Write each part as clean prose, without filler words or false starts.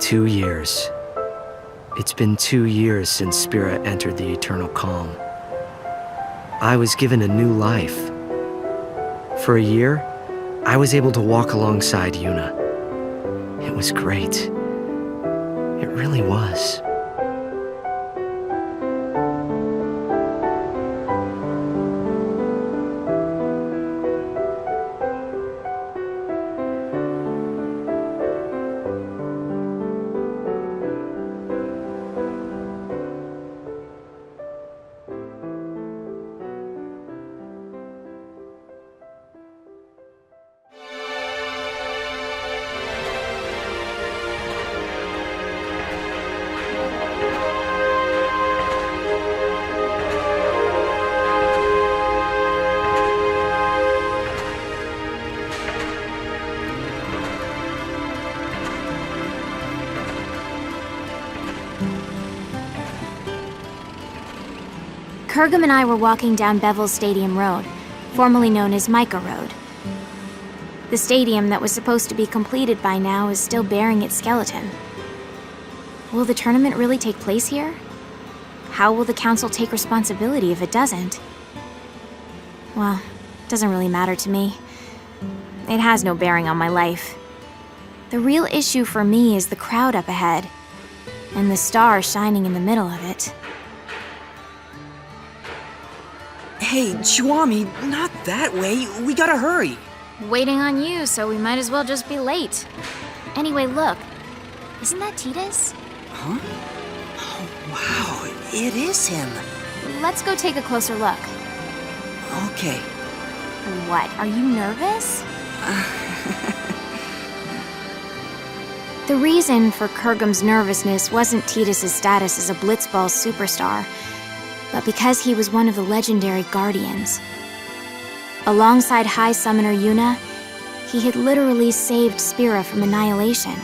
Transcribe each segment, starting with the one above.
2 years. It's been 2 years since Spira entered the eternal calm. I was given a new life. For a year, I was able to walk alongside Yuna. It was great. It really was. Kurgum and I were walking down Bevel's Stadium Road, formerly known as Micah Road. The stadium that was supposed to be completed by now is still bearing its skeleton. Will the tournament really take place here? How will the council take responsibility if it doesn't? Well, it doesn't really matter to me. It has no bearing on my life. The real issue for me is the crowd up ahead, and the star shining in the middle of it. Hey, Chuami, not that way. We gotta hurry. Waiting on you, so we might as well just be late. Anyway, look. Isn't that Titus? Huh? Oh, wow, it is him. Let's go take a closer look. Okay. What, are you nervous? The reason for Kurgum's nervousness wasn't Titus's status as a Blitzball superstar, but because he was one of the legendary Guardians. Alongside High Summoner Yuna, he had literally saved Spira from annihilation.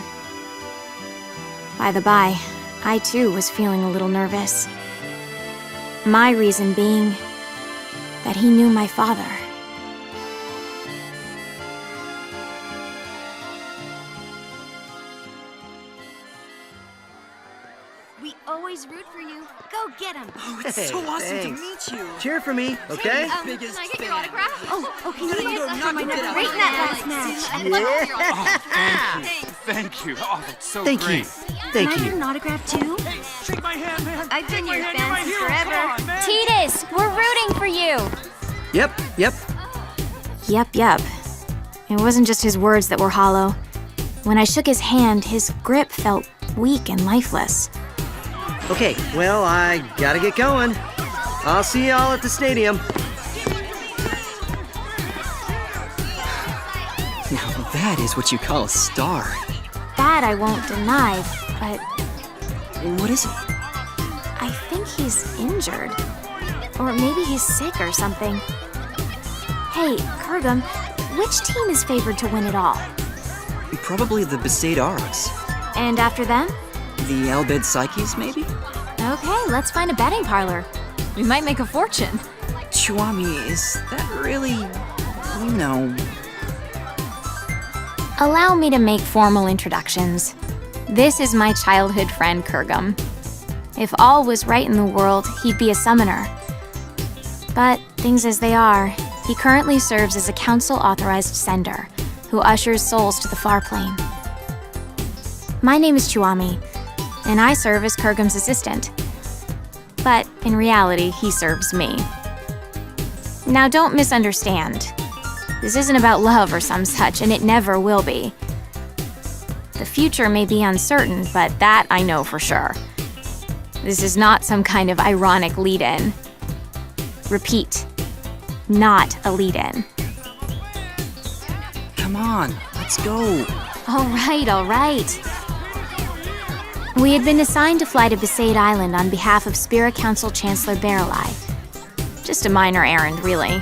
By the by, I too was feeling a little nervous. My reason being that he knew my father. We always root for you. Go get him. Oh, it's Hey, so awesome thanks. to meet you. Cheer for me, okay? Biggest Can I get your fan. autograph? Oh, can you No, write not my get number it. right in that last match? Thank you. Oh, that's so Thank great. you. Thank Can I get you. an autograph too? Shake my hand, man. I've been your You're fan my since hero. forever. Come on, man. Titus, we're rooting for you! Yep. Yep. It wasn't just his words that were hollow. When I shook his hand, his grip felt weak and lifeless. Okay, well, I gotta get going. I'll see y'all at the stadium. Now that is what you call a star. That I won't deny, but What is it? I think he's injured. Or maybe he's sick or something. Hey, Kurgum, which team is favored to win it all? Probably the Besaid Aurochs. And after them? The Albed Psyches, maybe? Okay, let's find a betting parlor. We might make a fortune. Chuami, is that really... No. Allow me to make formal introductions. This is my childhood friend, Kurgum. If all was right in the world, he'd be a summoner. But things as they are, he currently serves as a council-authorized sender, who ushers souls to the far plane. My name is Chuami, and I serve as Kurgum's assistant. But in reality, he serves me. Now don't misunderstand. This isn't about love or some such, and it never will be. The future may be uncertain, but that I know for sure. This is not some kind of ironic lead-in. Repeat, not a lead-in. Come on, let's go. All right. We had been assigned to fly to Besaid Island on behalf of Spira Council Chancellor Barreleye. Just a minor errand, really.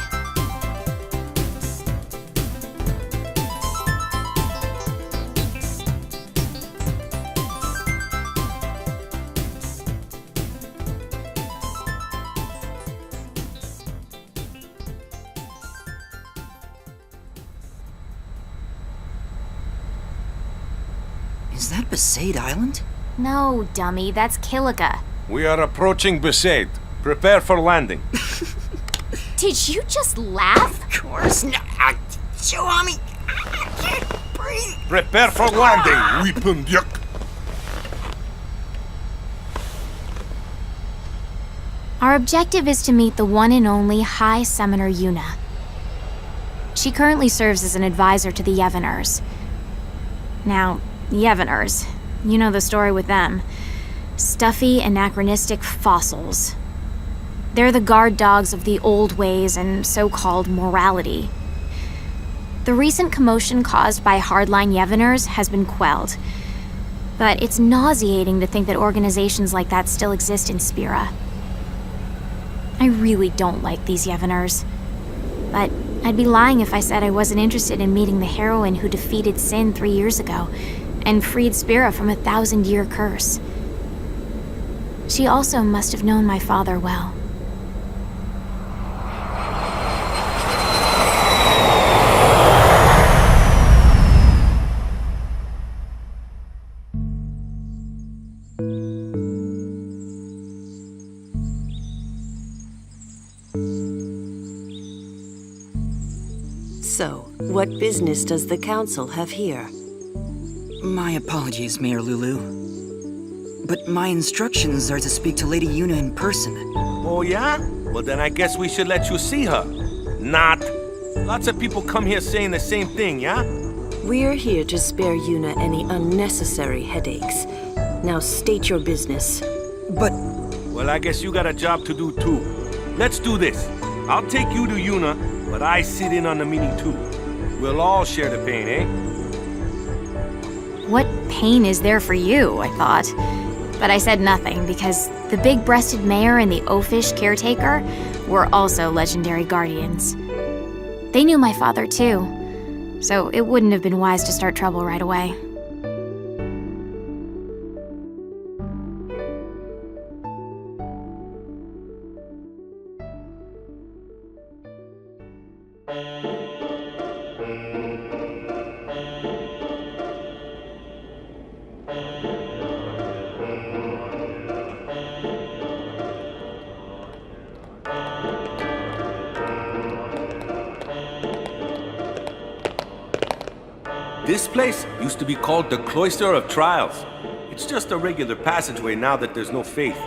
Is that Besaid Island? No, dummy, that's Kilika. We are approaching Besaid. Prepare for landing. Did you just laugh? Of course not. Chihuami, I can't breathe. Prepare for landing, weapon yuck. Our objective is to meet the one and only High Summoner Yuna. She currently serves as an advisor to the Yevoners. Now, Yevoners, you know the story with them. Stuffy, anachronistic fossils. They're the guard dogs of the old ways and so-called morality. The recent commotion caused by hardline Yevoners has been quelled. But it's nauseating to think that organizations like that still exist in Spira. I really don't like these Yevoners. But I'd be lying if I said I wasn't interested in meeting the heroine who defeated Sin 3 years ago and freed Spira from a 1,000-year curse. She also must have known my father well. So, what business does the Council have here? My apologies, Mayor Lulu. But my instructions are to speak to Lady Yuna in person. Oh yeah? Well then I guess we should let you see her. Not. Lots of people come here saying the same thing, yeah? We're here to spare Yuna any unnecessary headaches. Now state your business. But Well, I guess you got a job to do too. Let's do this. I'll take you to Yuna, but I sit in on the meeting too. We'll all share the pain, eh? What pain is there for you, I thought. But I said nothing because the big-breasted mayor and the oafish caretaker were also legendary guardians. They knew my father too, so it wouldn't have been wise to start trouble right away. This place used to be called the Cloister of Trials. It's just a regular passageway now that there's no faith.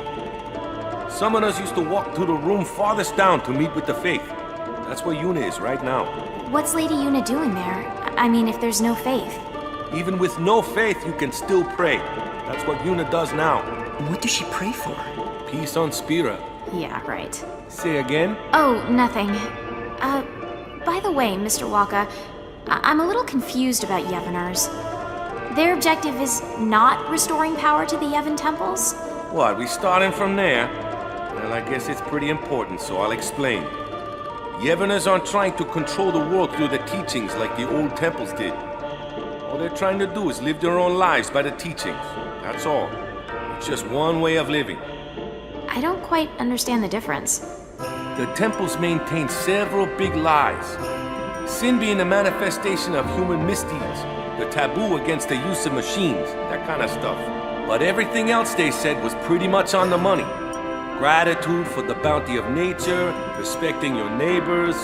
Summoners used to walk through the room farthest down to meet with the faith. That's where Yuna is right now. What's Lady Yuna doing there? I mean, if there's no faith. Even with no faith, you can still pray. That's what Yuna does now. what does she pray for? Peace on Spira. Yeah, right. Say again? Oh, nothing. By the way, Mr. Waka, I'm a little confused about Yevoners. Their objective is not restoring power to the Yevon temples? What, we starting from there? Well, I guess it's pretty important, so I'll explain. Yevoners aren't trying to control the world through the teachings like the old temples did. All they're trying to do is live their own lives by the teachings. That's all. It's just one way of living. I don't quite understand the difference. The temples maintain several big lies. Sin being a manifestation of human misdeeds, the taboo against the use of machines, that kind of stuff. But everything else they said was pretty much on the money. Gratitude for the bounty of nature, respecting your neighbors.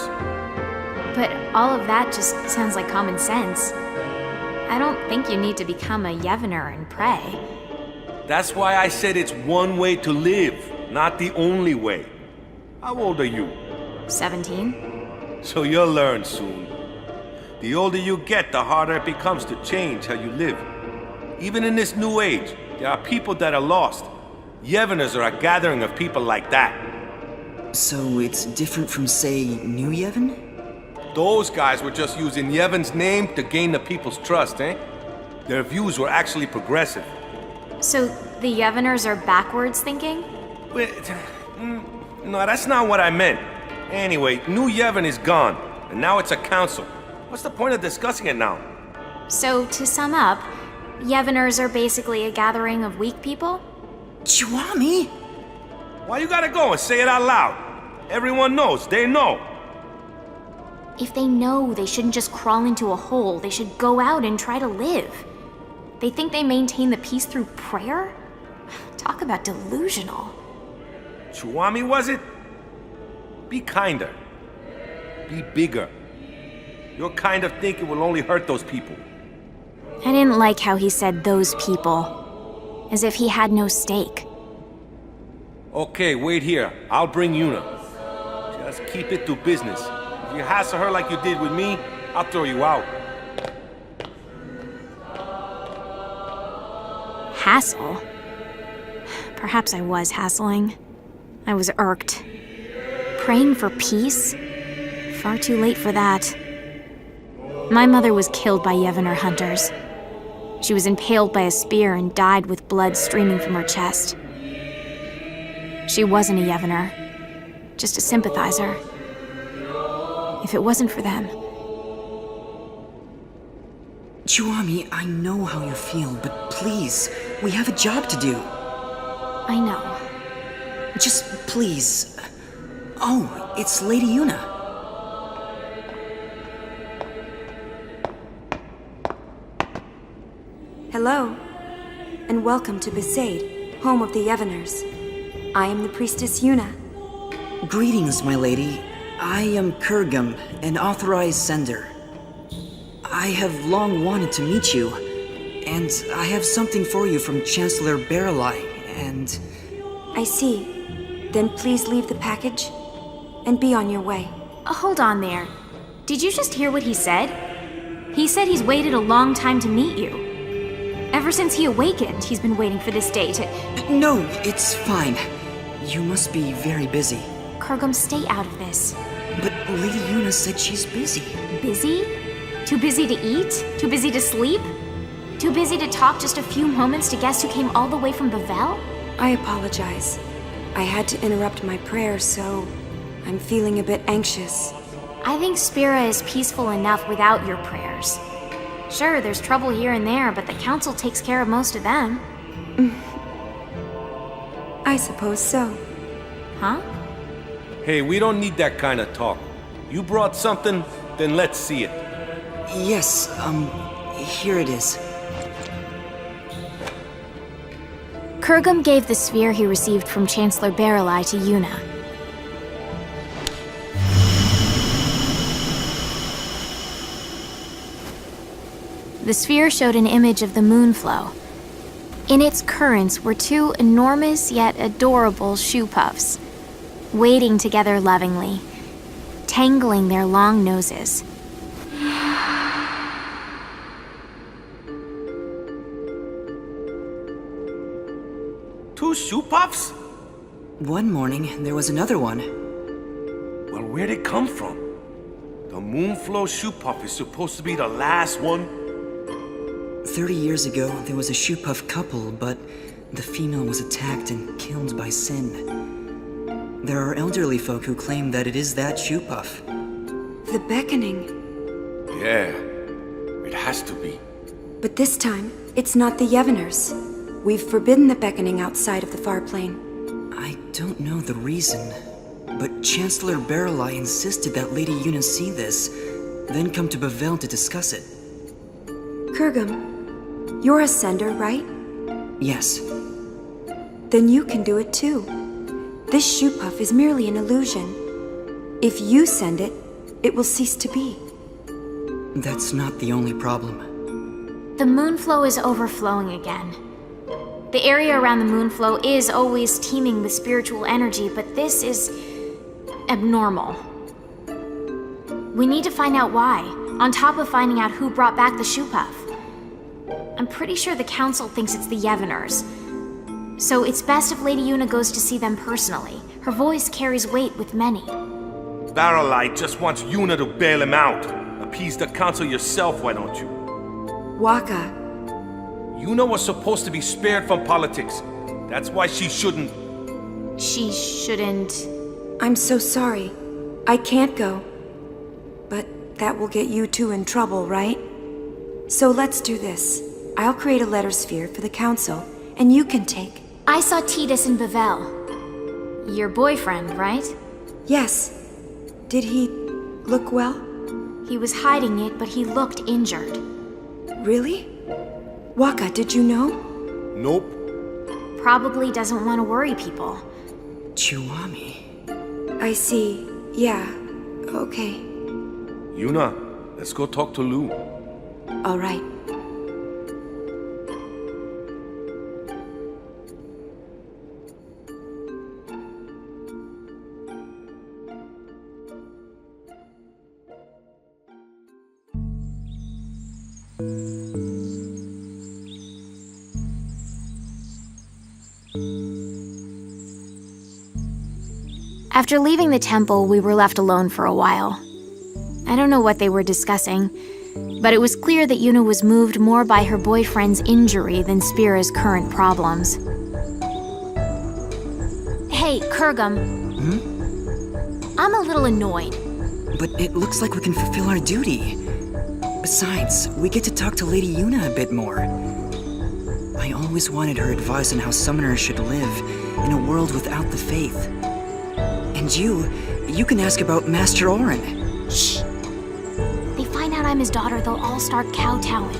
But all of that just sounds like common sense. I don't think you need to become a Yevoner and pray. That's why I said it's one way to live, not the only way. How old are you? 17? So you'll learn soon. The older you get, the harder it becomes to change how you live. Even in this new age, there are people that are lost. Yevoners are a gathering of people like that. So it's different from, say, New Yevon? Those guys were just using Yevon's name to gain the people's trust, eh? Their views were actually progressive. So the Yevoners are backwards thinking? Wait, no, that's not what I meant. Anyway, New Yevon is gone, and now it's a council. What's the point of discussing it now? So to sum up, Yevoners are basically a gathering of weak people? Chihuami! Why you gotta go and say it out loud? Everyone knows, they know. If they know, they shouldn't just crawl into a hole. They should go out and try to live. They think they maintain the peace through prayer? Talk about delusional. Chuami, was it? Be kinder. Be bigger. Your kind of thinking will only hurt those people. I didn't like how he said those people. As if he had no stake. Okay, wait here. I'll bring Yuna. Just keep it to business. If you hassle her like you did with me, I'll throw you out. Hassle? Perhaps I was hassling. I was irked. Praying for peace? Far too late for that. My mother was killed by Yevner hunters. She was impaled by a spear and died with blood streaming from her chest. She wasn't a Yevner, just a sympathizer. If it wasn't for them... Chuami, I know how you feel, but please, we have a job to do. I know. Just please. Oh, it's Lady Yuna. Hello, and welcome to Besaid, home of the Yevners. I am the priestess Yuna. Greetings, my lady. I am Kurgum, an authorized sender. I have long wanted to meet you, and I have something for you from Chancellor Baralai, and... I see. Then please leave the package, and be on your way. Hold on there. Did you just hear what he said? He said he's waited a long time to meet you. Ever since he awakened, he's been waiting for this day to... No, it's fine. You must be very busy. Kurgum, stay out of this. But Lady Yuna said she's busy. Busy? Too busy to eat? Too busy to sleep? Too busy to talk just a few moments to guests who came all the way from Bavel? I apologize. I had to interrupt my prayers, so I'm feeling a bit anxious. I think Spira is peaceful enough without your prayers. Sure, there's trouble here and there, but the council takes care of most of them. I suppose so. Huh? Hey, we don't need that kind of talk. You brought something, then let's see it. Yes, here it is. Kurgum gave the sphere he received from Chancellor Baralai to Yuna. The sphere showed an image of the moonflow. In its currents were two enormous yet adorable shoe puffs, wading together lovingly, tangling their long noses. Two shoe puffs? One morning, there was another one. Well, where'd it come from? The Moonflow shoe puff is supposed to be the last one? 30 years ago, there was a shoe puff couple, but the female was attacked and killed by Sin. There are elderly folk who claim that it is that shoe puff. The beckoning. Yeah, it has to be. But this time, it's not the Yevners. We've forbidden the beckoning outside of the far plane. I don't know the reason, but Chancellor Baralai insisted that Lady Yuna see this, then come to Bavel to discuss it. Kurgum, you're a sender, right? Yes. Then you can do it too. This shoe puff is merely an illusion. If you send it, it will cease to be. That's not the only problem. The moonflow is overflowing again. The area around the moonflow is always teeming with spiritual energy, but this is abnormal. We need to find out why, on top of finding out who brought back the shoe puff. I'm pretty sure the council thinks it's the Yevners. So it's best if Lady Yuna goes to see them personally. Her voice carries weight with many. Baralai just wants Yuna to bail him out. Appease the council yourself, why don't you? Waka, Yuna was supposed to be spared from politics. That's why she shouldn't... She shouldn't... I'm so sorry. I can't go. But that will get you two in trouble, right? So let's do this. I'll create a letter sphere for the council, and you can take... I saw Titus in Bavel. Your boyfriend, right? Yes. Did he look well? He was hiding it, but he looked injured. Really? Waka, did you know? Nope. Probably doesn't want to worry people. Chiwami. I see. Yeah. Okay. Yuna, let's go talk to Lou. All right. After leaving the temple, we were left alone for a while. I don't know what they were discussing, but it was clear that Yuna was moved more by her boyfriend's injury than Spira's current problems. Hey, Kurgum. I'm a little annoyed. But it looks like we can fulfill our duty. Besides, we get to talk to Lady Yuna a bit more. I always wanted her advice on how summoners should live in a world without the faith. And you can ask about Master Orin. Shh. They find out I'm his daughter, they'll all start kowtowing.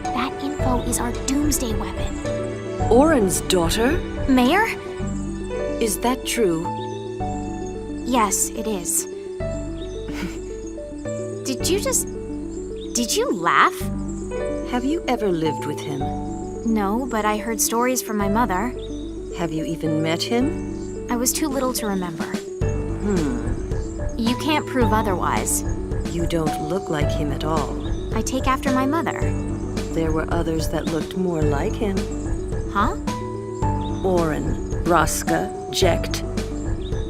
That info is our doomsday weapon. Orin's daughter? Mayor? Is that true? Yes, it is. Did you laugh? Have you ever lived with him? No, but I heard stories from my mother. Have you even met him? I was too little to remember. You can't prove otherwise. You don't look like him at all. I take after my mother. There were others that looked more like him. Huh? Orin, Raska, Jekt.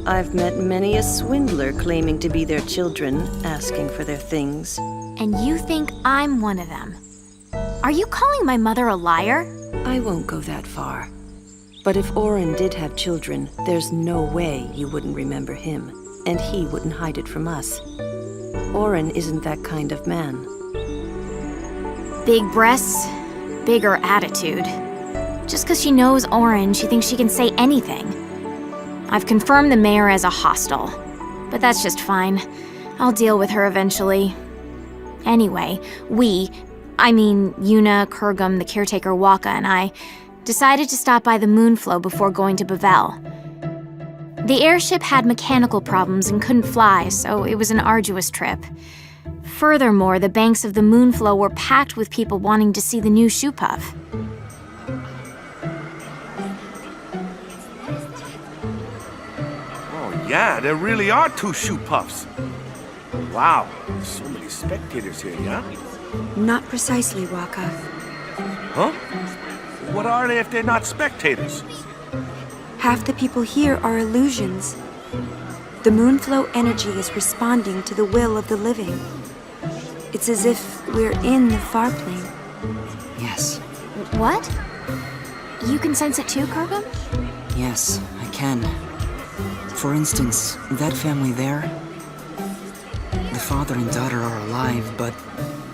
I've met many a swindler claiming to be their children, asking for their things. And you think I'm one of them? Are you calling my mother a liar? I won't go that far. But if Orin did have children, there's no way you wouldn't remember him, and he wouldn't hide it from us. Orin isn't that kind of man. Big breasts, bigger attitude. Just because she knows Orin, she thinks she can say anything. I've confirmed the mayor as a hostile, but that's just fine. I'll deal with her eventually. Anyway, Yuna, Kurgum, the caretaker Waka, and I decided to stop by the Moonflow before going to Bavel. The airship had mechanical problems and couldn't fly, so it was an arduous trip. Furthermore, the banks of the Moonflow were packed with people wanting to see the new shoe puff. Oh yeah, there really are 2 shoe puffs. Wow, there's so many spectators here, yeah? Not precisely, Waka. Huh? What are they if they're not spectators? Half the people here are illusions. The Moonflow energy is responding to the will of the living. It's as if we're in the far plane. Yes. What? You can sense it too, Kurgum? Yes, I can. For instance, that family there. The father and daughter are alive, but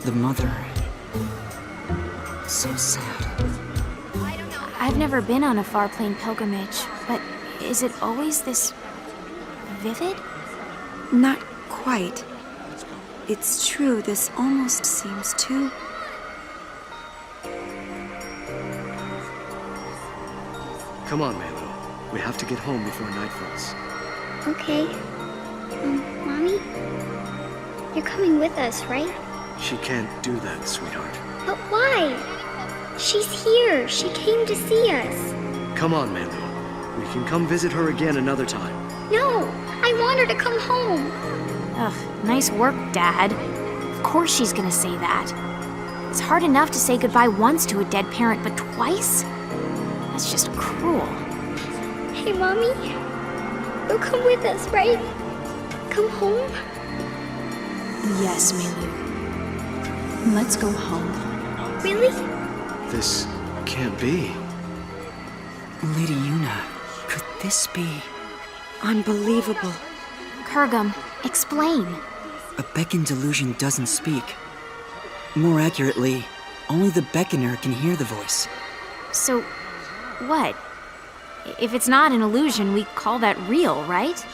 the mother... so sad. I've never been on a far plane pilgrimage, but is it always this vivid? Not quite. It's true, this almost seems too... Come on, Melu. We have to get home before night falls. Okay. Mommy? You're coming with us, right? She can't do that, sweetheart. But why? She's here. She came to see us. Come on, Melu. We can come visit her again another time. No! I want her to come home. Ugh, nice work, Dad. Of course she's gonna say that. It's hard enough to say goodbye once to a dead parent, but twice? That's just cruel. Hey, Mommy? You'll come with us, right? Come home? Yes, Melu. Let's go home. Really? This can't be. Lady Yuna, could this be... unbelievable. Kurgum, explain. A beckon delusion doesn't speak. More accurately, only the beckoner can hear the voice. So, what? If it's not an illusion, we call that real, right?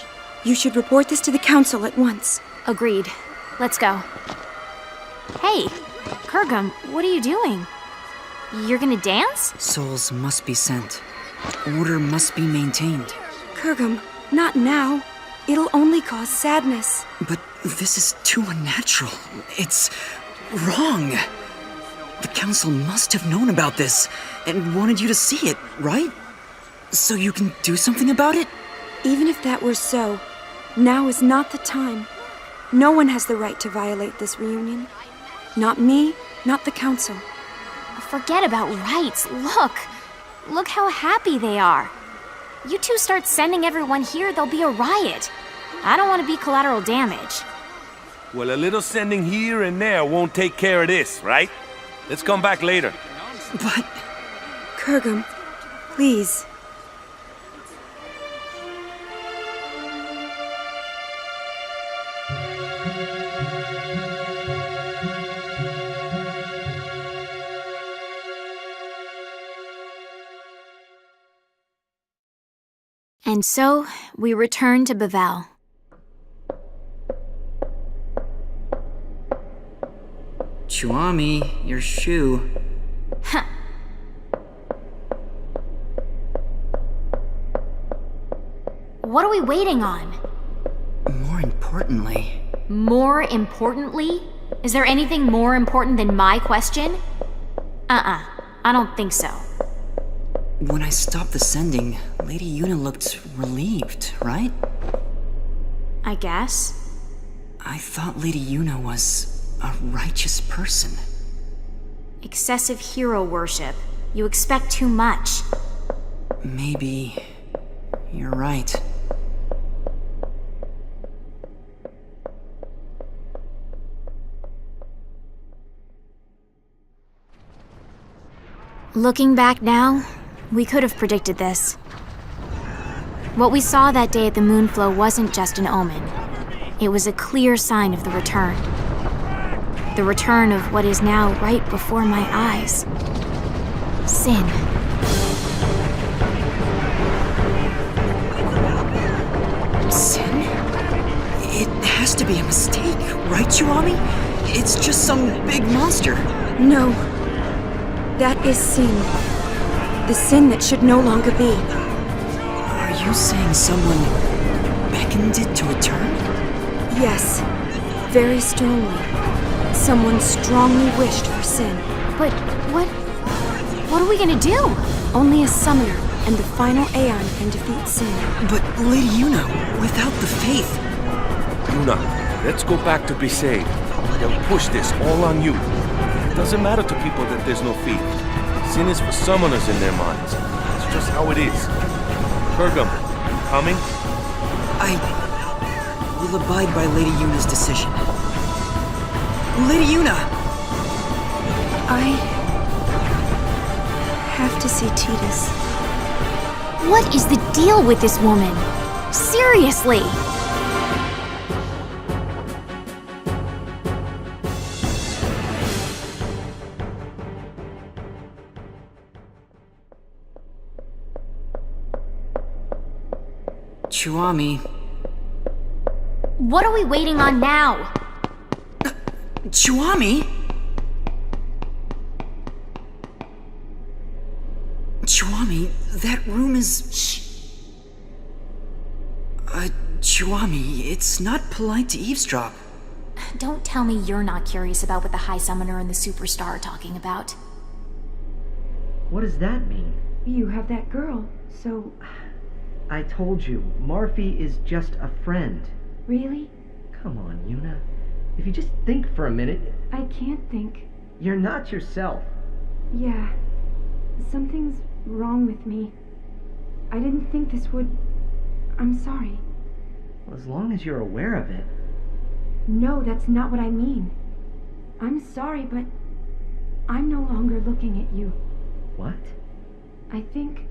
You should report this to the council at once. Agreed. Let's go. Hey, Kurgum, what are you doing? You're gonna dance? Souls must be sent. Order must be maintained. Kurgum, not now. It'll only cause sadness. But this is too unnatural. It's wrong. The council must have known about this and wanted you to see it, right? So you can do something about it? Even if that were so, now is not the time. No one has the right to violate this reunion. Not me, not the council. Forget about rights. Look how happy they are. You two start sending everyone here, there'll be a riot. I don't want to be collateral damage. Well, a little sending here and there won't take care of this, right? Let's come back later. But... Kurgum, please. And so, we return to Bavel. Chuami, your shoe. Huh. What are we waiting on? More importantly... More importantly? Is there anything more important than my question? I don't think so. When I stopped the sending, Lady Yuna looked relieved, right? I guess. I thought Lady Yuna was a righteous person. Excessive hero worship. You expect too much. Maybe... you're right. Looking back now, we could have predicted this. What we saw that day at the Moonflow wasn't just an omen. It was a clear sign of the return. The return of what is now right before my eyes. Sin. Sin? It has to be a mistake, right, Chuami? It's just some big monster. No. That is sin. The sin that should no longer be. Are you saying someone beckoned it to return? Yes. Very strongly. Someone strongly wished for sin. But what are we gonna do? Only a summoner and the final Aeon can defeat sin. But Lady Yuna, without the faith... Yuna, let's go back to Besaid. They'll push this all on you. It doesn't matter to people that there's no faith. Sin is for summoners in their minds. It's just how it is. Kurgum, you coming? I will abide by Lady Yuna's decision. Lady Yuna! I have to see Tidus. What is the deal with this woman? Seriously! Chuami... What are we waiting on now? Chuami? Chuami, that room is... Shh. Chuami, it's not polite to eavesdrop. Don't tell me you're not curious about what the High Summoner and the Superstar are talking about. What does that mean? You have that girl, so... I told you, Marfi is just a friend. Really? Come on, Yuna. If you just think for a minute... I can't think. You're not yourself. Yeah. Something's wrong with me. I didn't think this would... I'm sorry. Well, as long as you're aware of it. No, that's not what I mean. I'm sorry, but I'm no longer looking at you. What? I think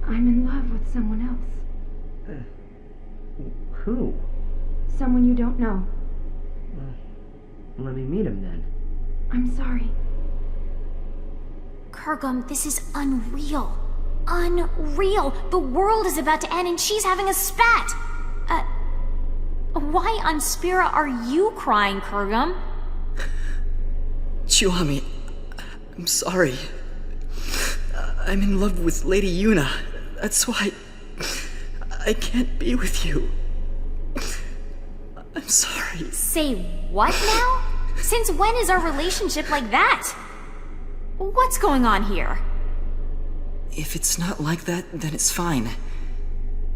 I'm in love with someone else. Who? Someone you don't know. Well, let me meet him then. I'm sorry. Kurgum, this is unreal. Unreal! The world is about to end and she's having a spat! Why on Spira are you crying, Kurgum? Chuami, I'm sorry. I'm in love with Lady Yuna. That's why I can't be with you. I'm sorry. Say what now? Since when is our relationship like that? What's going on here? If it's not like that, then it's fine.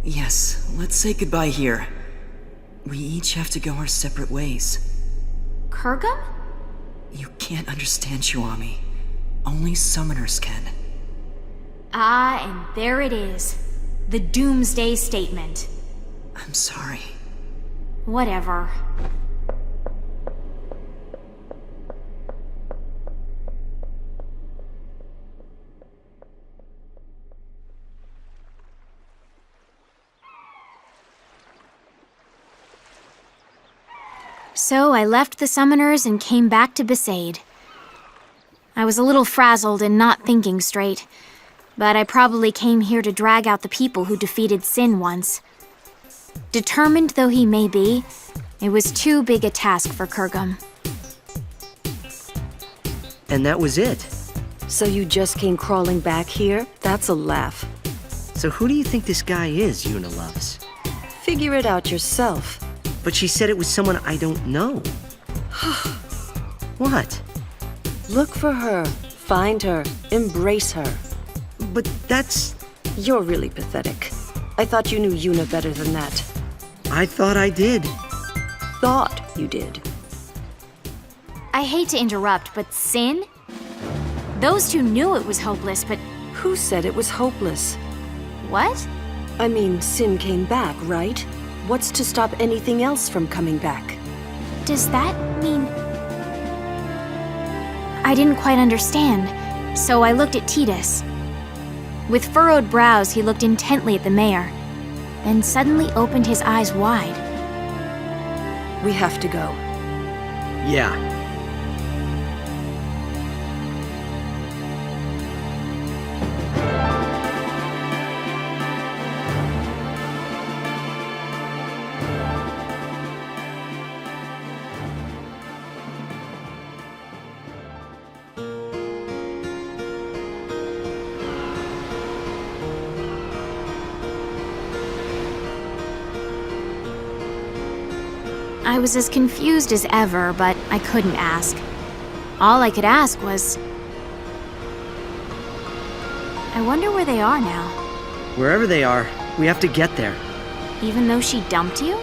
Yes, let's say goodbye here. We each have to go our separate ways. Kurgum? You can't understand, Chiwami. Only summoners can. Ah, and there it is. The Doomsday Statement. I'm sorry. Whatever. So I left the summoners and came back to Besaid. I was a little frazzled and not thinking straight, but I probably came here to drag out the people who defeated Sin once. Determined though he may be, it was too big a task for Kurgum. And that was it. So you just came crawling back here? That's a laugh. So who do you think this guy is Yuna loves? Figure it out yourself. But she said it was someone I don't know. What? Look for her, find her, embrace her. But that's... You're really pathetic. I thought you knew Yuna better than that. I thought I did. Thought you did. I hate to interrupt, but Sin? Those two knew it was hopeless, but Who said it was hopeless? what? I mean, Sin came back, right? What's to stop anything else from coming back? Does that mean... I didn't quite understand, so I looked at Tidus. With furrowed brows, he looked intently at the mayor, then suddenly opened his eyes wide. We have to go. Yeah. I was as confused as ever, but I couldn't ask. All I could ask was... I wonder where they are now. Wherever they are, we have to get there. Even though she dumped you?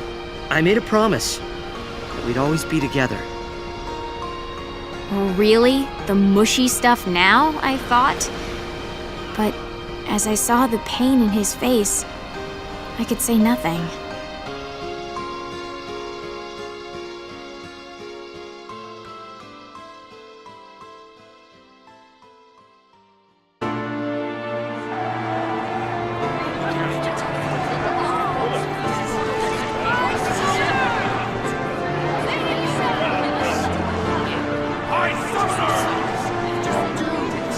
I made a promise that we'd always be together. Really? The mushy stuff now, I thought? But as I saw the pain in his face, I could say nothing.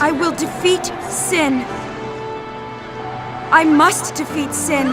I will defeat Sin. I must defeat Sin.